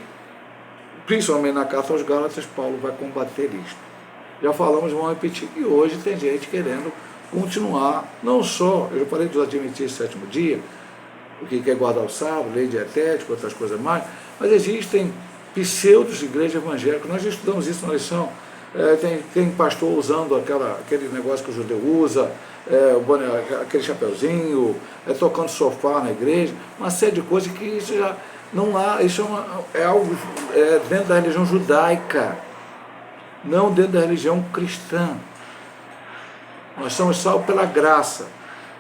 principalmente na carta aos Gálatas, Paulo vai combater isto. Já falamos, vamos repetir. E hoje tem gente querendo continuar, não só, eu já falei dos adventistas do sétimo dia, o que quer guardar o sábado, lei dietética, outras coisas mais, mas existem pseudos de igreja evangélica, nós já estudamos isso na lição, tem pastor usando aquele negócio que o judeu usa, aquele chapeuzinho, tocando sofá na igreja, uma série de coisas que isso já não há, isso é algo dentro da religião judaica, não dentro da religião cristã. Nós somos salvos pela graça,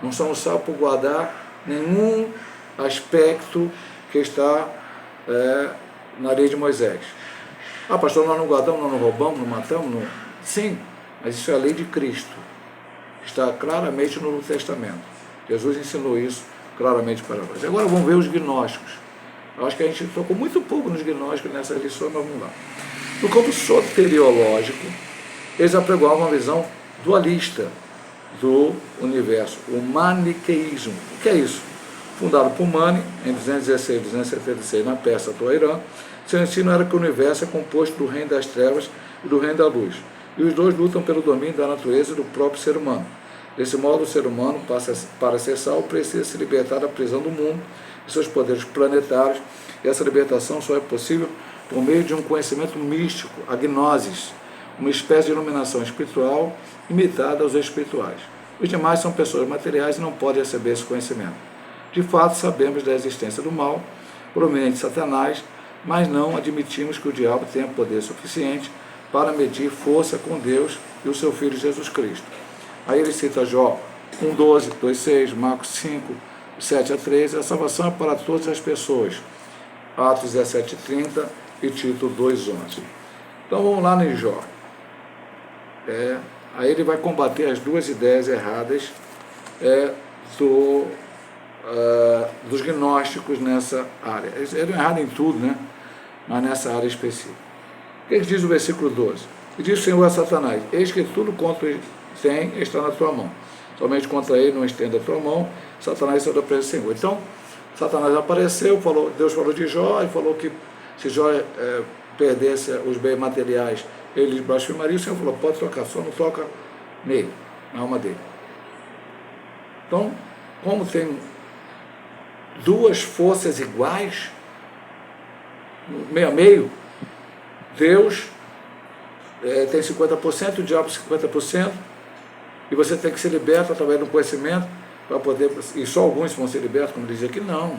não somos salvos por guardar nenhum aspecto que está na lei de Moisés. Ah, pastor, nós não guardamos, nós não roubamos, não matamos? Não. Sim, mas isso é a lei de Cristo. Está claramente no Novo Testamento. Jesus ensinou isso claramente para nós. Agora vamos ver os gnósticos. Eu acho que a gente tocou muito pouco nos gnósticos nessa lição, mas vamos lá. No campo soteriológico, eles apregoavam uma visão dualista do universo, o maniqueísmo. O que é isso? Fundado por Mani, em 216 e 276, na Pérsia atual Irã, seu ensino era que o universo é composto do reino das trevas e do reino da luz, e os dois lutam pelo domínio da natureza e do próprio ser humano. Desse modo, o ser humano, para ser salvo, precisa se libertar da prisão do mundo e seus poderes planetários, e essa libertação só é possível por meio de um conhecimento místico, a gnosis, uma espécie de iluminação espiritual imitada aos espirituais. Os demais são pessoas materiais e não podem receber esse conhecimento. De fato, sabemos da existência do mal, proveniente de Satanás, mas não admitimos que o diabo tenha poder suficiente para medir força com Deus e o seu Filho Jesus Cristo. Aí ele cita Jó 1,12, 2,6, Marcos 5, 7 a 13, a salvação é para todas as pessoas, Atos 17,30 e Tito 2,11. Então vamos lá em Jó. Aí ele vai combater as duas ideias erradas dos gnósticos nessa área. Eles eram errados em tudo, né? Mas nessa área específica. O que diz o versículo 12? E diz o Senhor a Satanás: eis que tudo quanto tem está na tua mão. Somente contra ele não estenda a tua mão. Satanás saiu da presença do Senhor. Então, Satanás apareceu, Deus falou de Jó, e falou que se Jó perdesse os bens materiais, ele blasfemaria. O Senhor falou: pode tocar, só não toca nele, na alma dele. Então, como tem duas forças iguais, meio a meio, Deus tem 50%, o diabo 50%, e você tem que ser liberto através do conhecimento, para poder, e só alguns vão ser libertos, como diz aqui, não.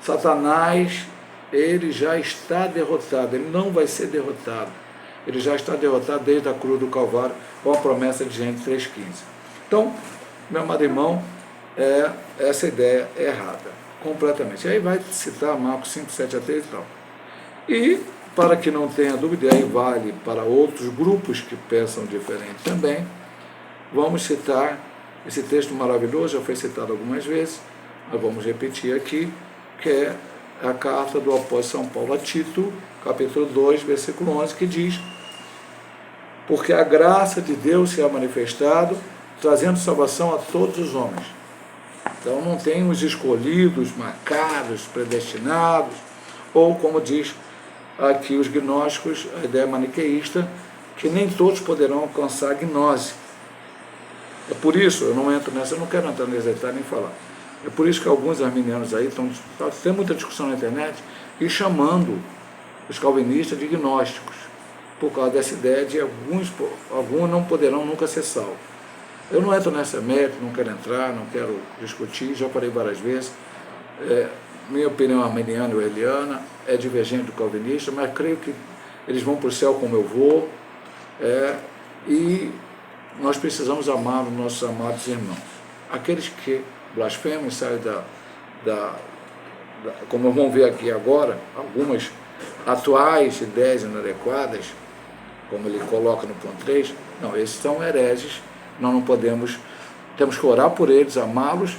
Satanás, ele já está derrotado, ele não vai ser derrotado. Ele já está derrotado desde a cruz do Calvário, com a promessa de Gênesis 3,15. Então, meu amado irmão, essa ideia é errada, completamente. Aí vai citar Marcos 5, 7 a 3 e tal. E, para que não tenha dúvida, aí vale para outros grupos que pensam diferente também, vamos citar esse texto maravilhoso, já foi citado algumas vezes, mas vamos repetir aqui, que é a carta do apóstolo São Paulo a Tito, capítulo 2, versículo 11, que diz: porque a graça de Deus se é manifestado, trazendo salvação a todos os homens. Então não tem os escolhidos, marcados, predestinados, ou como diz aqui os gnósticos, a ideia maniqueísta, que nem todos poderão alcançar a gnose. É por isso, eu não entro nessa, eu não quero entrar nesse detalhe nem falar. É por isso que alguns arminianos aí estão tendo muita discussão na internet e chamando os calvinistas de gnósticos, por causa dessa ideia de alguns não poderão nunca ser salvos. Eu não entro nessa mérito, não quero entrar, não quero discutir, já falei várias vezes. Minha opinião arminiana ou eliana é divergente do calvinista, mas creio que eles vão para o céu como eu vou, e nós precisamos amar os nossos amados irmãos. Aqueles que blasfemam e saem como vamos ver aqui agora, algumas atuais ideias inadequadas, como ele coloca no ponto 3, não, esses são hereges, nós não podemos, temos que orar por eles, amá-los,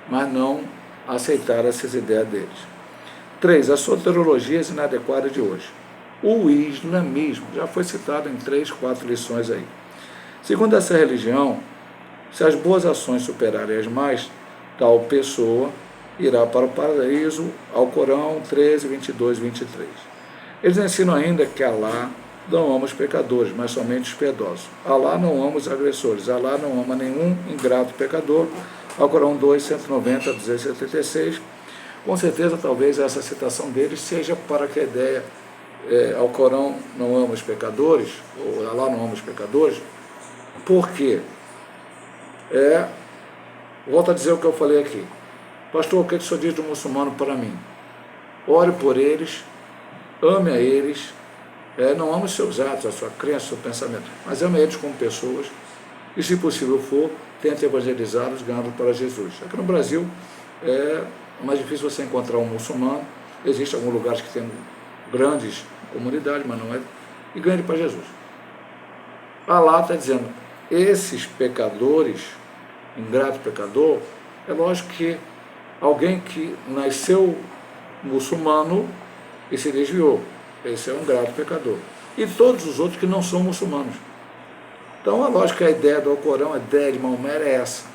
mas não aceitar essas ideias deles. 3. A soteriologia inadequada de hoje. O islamismo, já foi citado em 3, 4 lições aí. Segundo essa religião, se as boas ações superarem as más, tal pessoa irá para o paraíso, Alcorão 13, 22 e 23. Eles ensinam ainda que Alá não ama os pecadores, mas somente os piedosos. Alá não ama os agressores, Alá não ama nenhum ingrato pecador, Alcorão 2, 190 a 276. Com certeza, talvez essa citação deles seja para que a ideia, Alcorão não ama os pecadores, ou Alá não ama os pecadores, porque volto a dizer o que eu falei aqui. Pastor, o que o senhor diz do muçulmano para mim? Ore por eles, ame a eles, não ame os seus atos, a sua crença, o seu pensamento, mas ame eles como pessoas e, se possível for, tente evangelizá-los, ganhando para Jesus. Aqui no Brasil é mais difícil você encontrar um muçulmano, existem alguns lugares que tem grandes comunidades, mas não é, e ganhe para Jesus. Alá está dizendo, esses pecadores, ingrato pecador, é lógico que alguém que nasceu muçulmano e se desviou, esse é um ingrato pecador. E todos os outros que não são muçulmanos. Então, é lógico que a ideia do Alcorão, a ideia de Maomé é essa.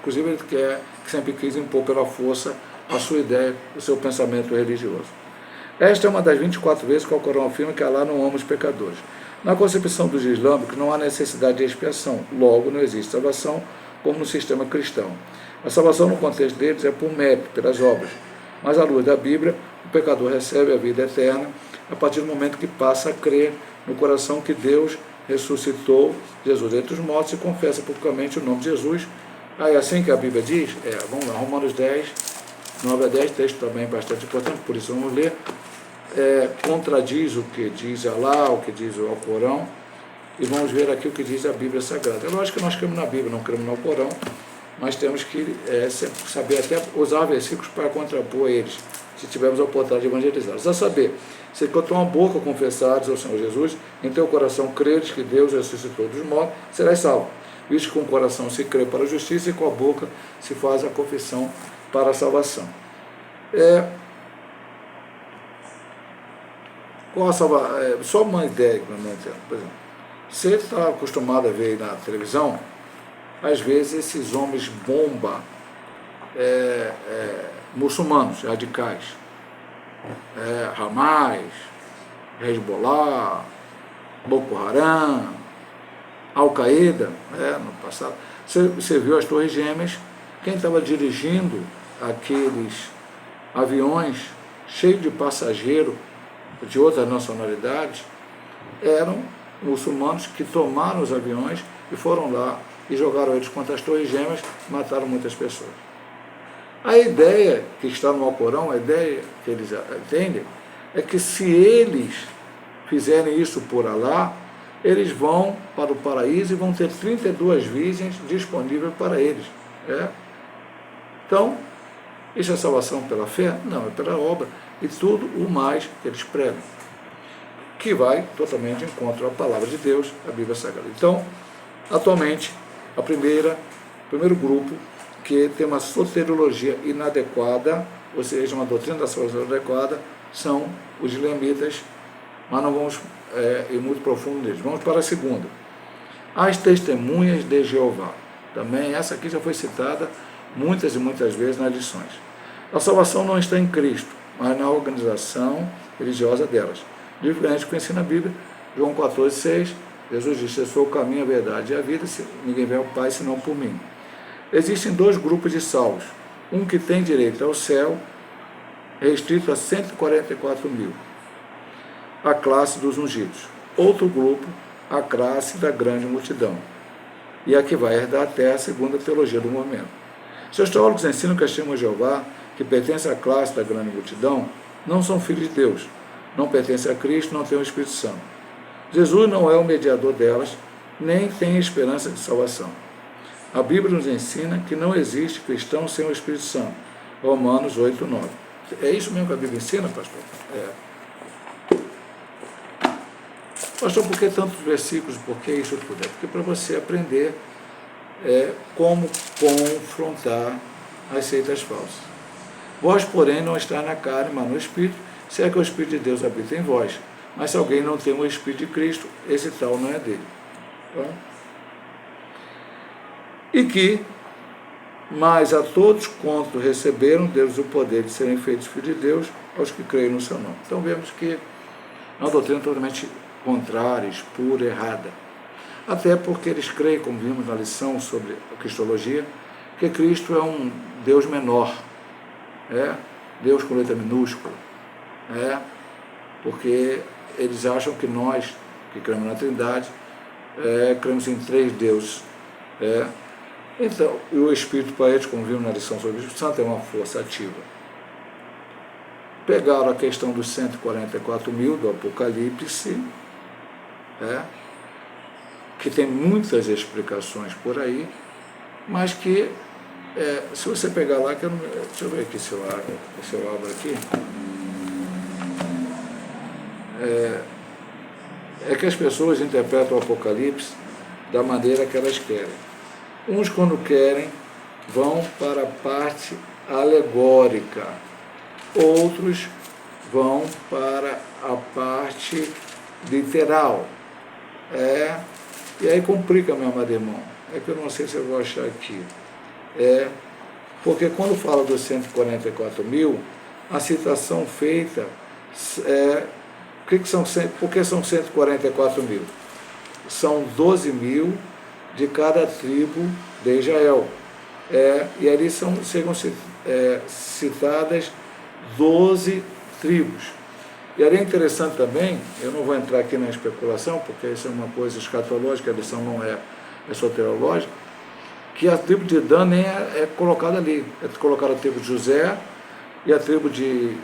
Inclusive, ele que sempre quis impor pela força a sua ideia, o seu pensamento religioso. Esta é uma das 24 vezes que o Alcorão afirma que Alá não ama os pecadores. Na concepção dos islâmicos, não há necessidade de expiação, logo não existe salvação, como no sistema cristão. A salvação no contexto deles é por mérito, pelas obras, mas à luz da Bíblia, o pecador recebe a vida eterna a partir do momento que passa a crer no coração que Deus ressuscitou Jesus dentre os mortos e confessa publicamente o nome de Jesus. Aí assim que a Bíblia diz, vamos lá, Romanos 10, 9 a 10, texto também bastante importante, por isso vamos ler, contradiz o que diz Alá, o que diz o Alcorão, e vamos ver aqui o que diz a Bíblia Sagrada. É lógico que nós cremos na Bíblia, não cremos no Alcorão, mas temos que saber até usar versículos para contrapor eles, se tivermos a oportunidade de evangelizá-los. A saber, se com a tua boca confessares ao Senhor Jesus, em teu coração creres que Deus ressuscitou dos mortos, serás salvo. Visto que com o coração se crê para a justiça e com a boca se faz a confissão para a salvação. Só uma ideia que eu não entendo. Por exemplo, você está acostumado a ver na televisão, às vezes esses homens bomba muçulmanos radicais, Hamas, Hezbollah, Boko Haram, Al-Qaeda, no passado. Você viu as Torres Gêmeas, quem estava dirigindo aqueles aviões cheios de passageiros de outras nacionalidades eram muçulmanos que tomaram os aviões e foram lá e jogaram eles contra as Torres Gêmeas e mataram muitas pessoas. A ideia que está no Alcorão, a ideia que eles entendem, é que se eles fizerem isso por Alá, eles vão para o paraíso e vão ter 32 virgens disponíveis para eles. Então, isso é salvação pela fé? Não, é pela obra e tudo o mais que eles pregam, que vai totalmente de encontro à palavra de Deus, a Bíblia Sagrada. Então, atualmente, o primeiro grupo que tem uma soteriologia inadequada, ou seja, uma doutrina da salvação adequada, são os ilemitas, mas não vamos ir muito profundo neles. Vamos para a segunda. As testemunhas de Jeová. Também essa aqui já foi citada muitas e muitas vezes nas lições. A salvação não está em Cristo, mas na organização religiosa delas. Diferente do que ensina a Bíblia, João 14,6, Jesus disse: eu sou o caminho, a verdade e a vida, ninguém vem ao Pai senão por mim. Existem dois grupos de salvos, um que tem direito ao céu, restrito a 144 mil, a classe dos ungidos. Outro grupo, a classe da grande multidão, e a que vai herdar a terra segundo a teologia do movimento. Seus teólogos ensinam que as testemunhas de Jeová, que pertencem à classe da grande multidão, não são filhos de Deus, não pertencem a Cristo, não têm o Espírito Santo. Jesus não é o mediador delas, nem tem esperança de salvação. A Bíblia nos ensina que não existe cristão sem o Espírito Santo. Romanos 8:9. É isso mesmo que a Bíblia ensina, pastor? Pastor, por que tantos versículos? Por que isso tudo? É porque para você aprender como confrontar as seitas falsas. Vós, porém, não está na carne, mas no Espírito, se é que o Espírito de Deus habita em vós. Mas se alguém não tem o Espírito de Cristo, esse tal não é dele. Tá? E que, mas a todos quanto receberam Deus o poder de serem feitos filhos de Deus, aos que creem no seu nome. Então vemos que é uma doutrina totalmente contrária, espura, errada. Até porque eles creem, como vimos na lição sobre a cristologia, que Cristo é um Deus menor, Deus com letra minúscula, porque eles acham que nós, que cremos na Trindade, cremos em 3 deuses. Então, e o Espírito para eles, como vimos na lição sobre o Espírito Santo, é uma força ativa. Pegaram a questão dos 144 mil do Apocalipse, que tem muitas explicações por aí, mas que, se você pegar lá, deixa eu ver aqui se eu abro aqui, é que as pessoas interpretam o Apocalipse da maneira que elas querem. Uns, quando querem, vão para a parte alegórica, outros vão para a parte literal. E aí complica, meu amado irmão. É que eu não sei se eu vou achar aqui. Porque quando fala dos 144 mil, a citação feita por que são 144 mil? São 12 mil de cada tribo de Israel. E ali chegam citadas 12 tribos. E ali é interessante também, eu não vou entrar aqui na especulação, porque isso é uma coisa escatológica, a lição não é soteriológica, que a tribo de Dan nem é colocada ali. É colocada a tribo de José e a tribo de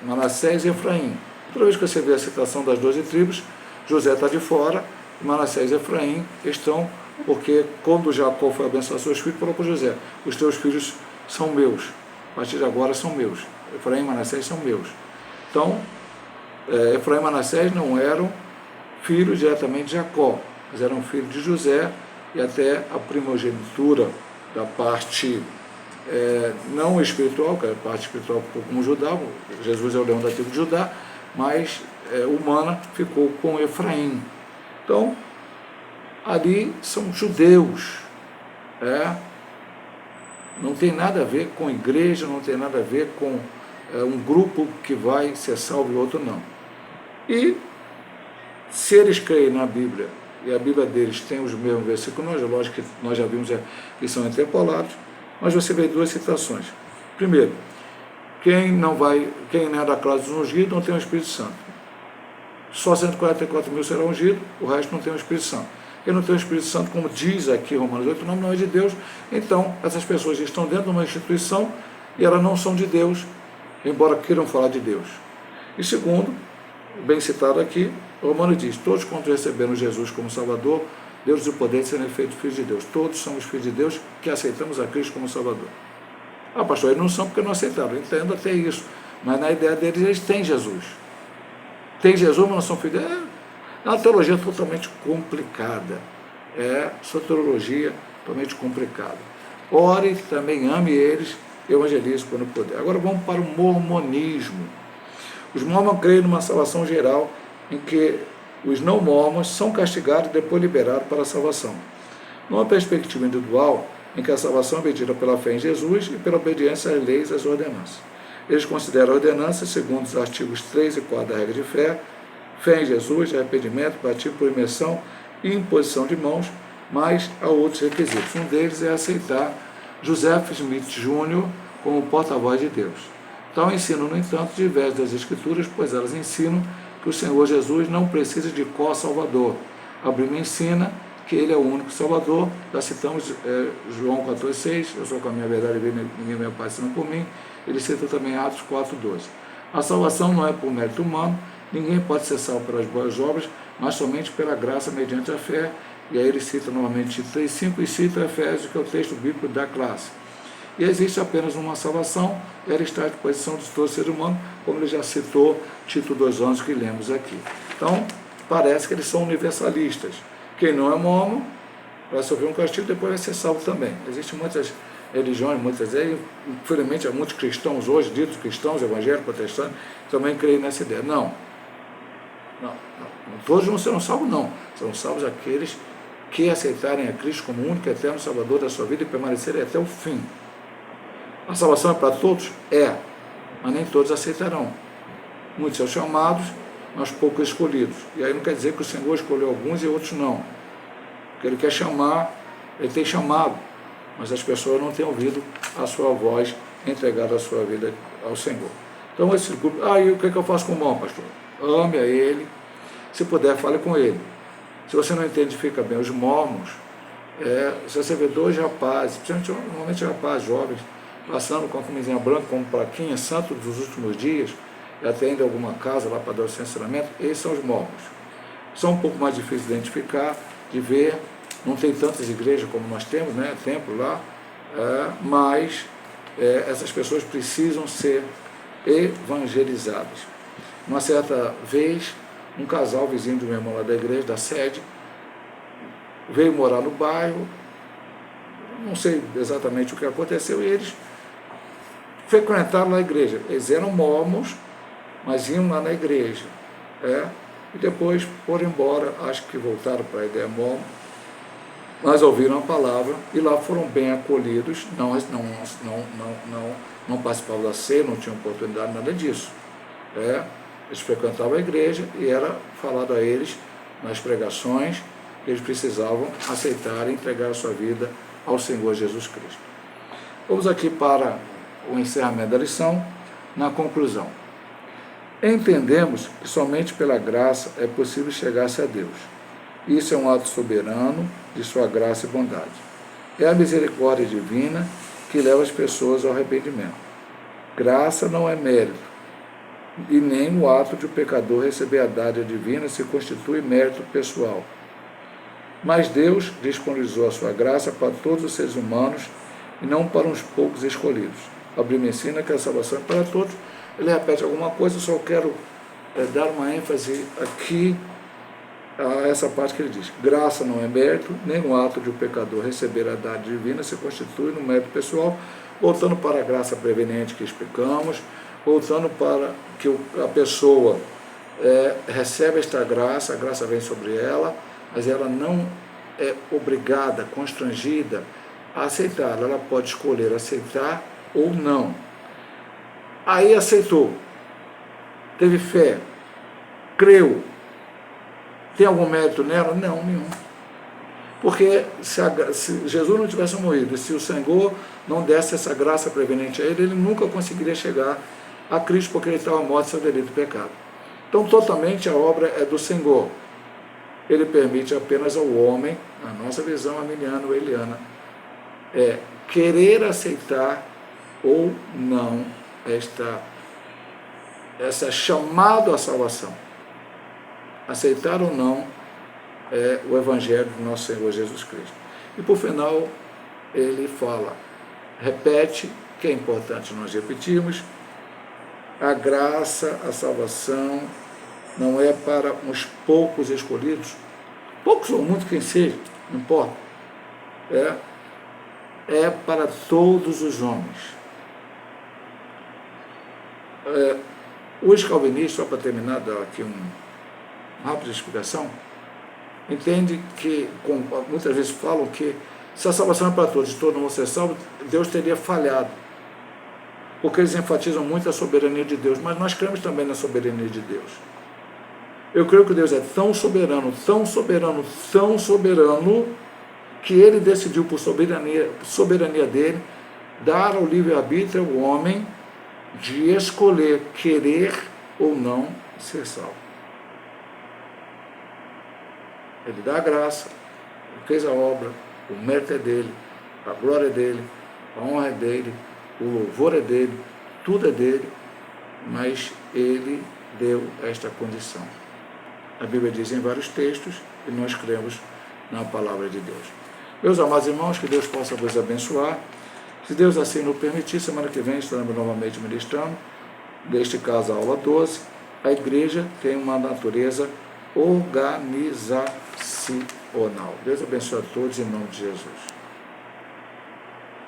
Manassés e Efraim. Toda vez que você vê a citação das 12 tribos, José está de fora, Manassés e Efraim estão, porque quando Jacó foi abençoar seus filhos, falou para José: os teus filhos são meus, a partir de agora são meus. Efraim e Manassés são meus. Então, Efraim e Manassés não eram filhos diretamente de Jacó, mas eram filhos de José, e até a primogenitura da parte não espiritual, que é a parte espiritual como Judá, Jesus é o leão da tribo de Judá, mas humana ficou com Efraim. Então, ali são judeus, não tem nada a ver com igreja, não tem nada a ver com um grupo que vai ser salvo e outro não. E se eles creem na Bíblia, e a Bíblia deles tem os mesmos versículos, lógico que nós já vimos que são interpolados, mas você vê 2 citações. Primeiro, quem não é da classe dos ungidos não tem o Espírito Santo. Só 144 mil será ungido, o resto não tem o Espírito Santo. Quem não tem o Espírito Santo, como diz aqui Romanos 8, o nome não é de Deus, então essas pessoas estão dentro de uma instituição e elas não são de Deus, embora queiram falar de Deus. E segundo, bem citado aqui, Romanos diz: todos quanto receberam Jesus como Salvador, Deus o poder de serem feitos filhos de Deus. Todos somos filhos de Deus que aceitamos a Cristo como Salvador. Ah, pastor, eles não são porque não aceitaram. Eu entendo até isso. Mas na ideia deles, eles têm Jesus. Tem Jesus, mas não são filhos. É uma teologia totalmente complicada. É soteriologia totalmente complicada. Ore, também ame eles, evangelize quando puder. Agora vamos para o mormonismo. Os mormons creem numa salvação geral em que os não mormons são castigados e depois liberados para a salvação. Numa perspectiva individual, em que a salvação é medida pela fé em Jesus e pela obediência às leis e às ordenanças. Eles consideram a ordenança, segundo os artigos 3 e 4 da regra de fé em Jesus, arrependimento, batismo por imersão e imposição de mãos, mas há outros requisitos. Um deles é aceitar Joseph Smith Jr. como porta-voz de Deus. Tal ensino, no entanto, diverge das Escrituras, pois elas ensinam que o Senhor Jesus não precisa de co-salvador. A Bíblia ensina que Ele é o único Salvador. Já citamos João 14,6, eu sou com a minha verdade e ninguém me aparecendo por mim. Ele cita também Atos 4,12. A salvação não é por mérito humano, ninguém pode ser salvo pelas boas obras, mas somente pela graça mediante a fé. E aí ele cita novamente 3,5 e cita Efésios, que é o texto bíblico da classe. E existe apenas uma salvação, ela está à disposição de todo ser humano, como ele já citou, Tito 2,11, que lemos aqui. Então, parece que eles são universalistas. Quem não é mormon vai sofrer um castigo, depois vai ser salvo também. Existem muitas religiões, infelizmente há muitos cristãos hoje, ditos cristãos, evangélicos, protestantes, também creem nessa ideia. Não. Todos não serão salvos, não. Serão salvos aqueles que aceitarem a Cristo como o único eterno Salvador da sua vida e permanecerem até o fim. A salvação é para todos? É, mas nem todos aceitarão. Muitos são chamados, mas poucos escolhidos. E aí não quer dizer que o Senhor escolheu alguns e outros não. Porque Ele quer chamar, Ele tem chamado, mas as pessoas não têm ouvido a sua voz, entregado a sua vida ao Senhor. Então esse grupo, e o que eu faço com o irmão, pastor? Ame a ele, se puder, fale com ele. Se você não identifica bem os mormons, se você vê dois rapazes, normalmente rapazes jovens, passando com a camisinha branca, com plaquinha, santo dos últimos dias, e atende alguma casa lá para dar o censuramento, esses são os mormons. São um pouco mais difíceis de identificar, de ver, não tem tantas igrejas como nós temos, né, templo lá, mas essas pessoas precisam ser evangelizadas. Uma certa vez, um casal vizinho de um irmão lá da igreja, da sede, veio morar no bairro, não sei exatamente o que aconteceu, e eles frequentaram lá a igreja. Eles eram mormons, mas iam lá na igreja. E depois foram embora, acho que voltaram para a ideia mormon, mas ouviram a palavra e lá foram bem acolhidos, não participavam da ceia, não tinham oportunidade, nada disso. Eles frequentavam a igreja e era falado a eles nas pregações que eles precisavam aceitar e entregar a sua vida ao Senhor Jesus Cristo. Vamos aqui para o encerramento da lição, na conclusão. Entendemos que somente pela graça é possível chegar-se a Deus. Isso é um ato soberano de sua graça e bondade. É a misericórdia divina que leva as pessoas ao arrependimento. Graça não é mérito, e nem o ato de o pecador receber a dádiva divina se constitui mérito pessoal. Mas Deus disponibilizou a sua graça para todos os seres humanos e não para uns poucos escolhidos. A Bíblia ensina que a salvação é para todos. Ele repete alguma coisa, eu só quero dar uma ênfase aqui a essa parte que ele diz. Graça não é mérito, nem o ato de o pecador receber a dádiva divina se constitui no mérito pessoal. Voltando para a graça preveniente que explicamos, voltando para que a pessoa recebe esta graça, a graça vem sobre ela, mas ela não é obrigada, constrangida a aceitar, ela pode escolher aceitar ou não. Aí aceitou, teve fé, creu, tem algum mérito nela? Não, nenhum. Porque se Jesus não tivesse morrido, se o Senhor não desse essa graça preveniente a ele, ele nunca conseguiria chegar a Cristo, porque ele estava morto seu delito e pecado. Então, totalmente a obra é do Senhor. Ele permite apenas ao homem, a nossa visão arminiana ou eliana, querer aceitar ou não essa chamado à salvação. Aceitar ou não o Evangelho do nosso Senhor Jesus Cristo. E por final, ele fala, repete que é importante nós repetirmos, a graça, a salvação, não é para uns poucos escolhidos, poucos ou muitos, quem seja, não importa, é para todos os homens. Os calvinistas, só para terminar, dar aqui uma rápida explicação, entende que, muitas vezes falam que se a salvação é para todos e todos não vão ser salvos, Deus teria falhado, porque eles enfatizam muito a soberania de Deus, mas nós cremos também na soberania de Deus. Eu creio que Deus é tão soberano, tão soberano, tão soberano, que Ele decidiu, por soberania dele, dar ao livre-arbítrio ao homem de escolher querer ou não ser salvo. Ele dá a graça, ele fez a obra, o mérito é dele, a glória é dele, a honra é dele, o louvor é dele, tudo é dele, mas ele deu esta condição. A Bíblia diz em vários textos e nós cremos na palavra de Deus. Meus amados irmãos, que Deus possa vos abençoar. Se Deus assim nos permitir, semana que vem estaremos novamente ministrando, neste caso a aula 12. A igreja tem uma natureza organizacional. Deus abençoe a todos em nome de Jesus.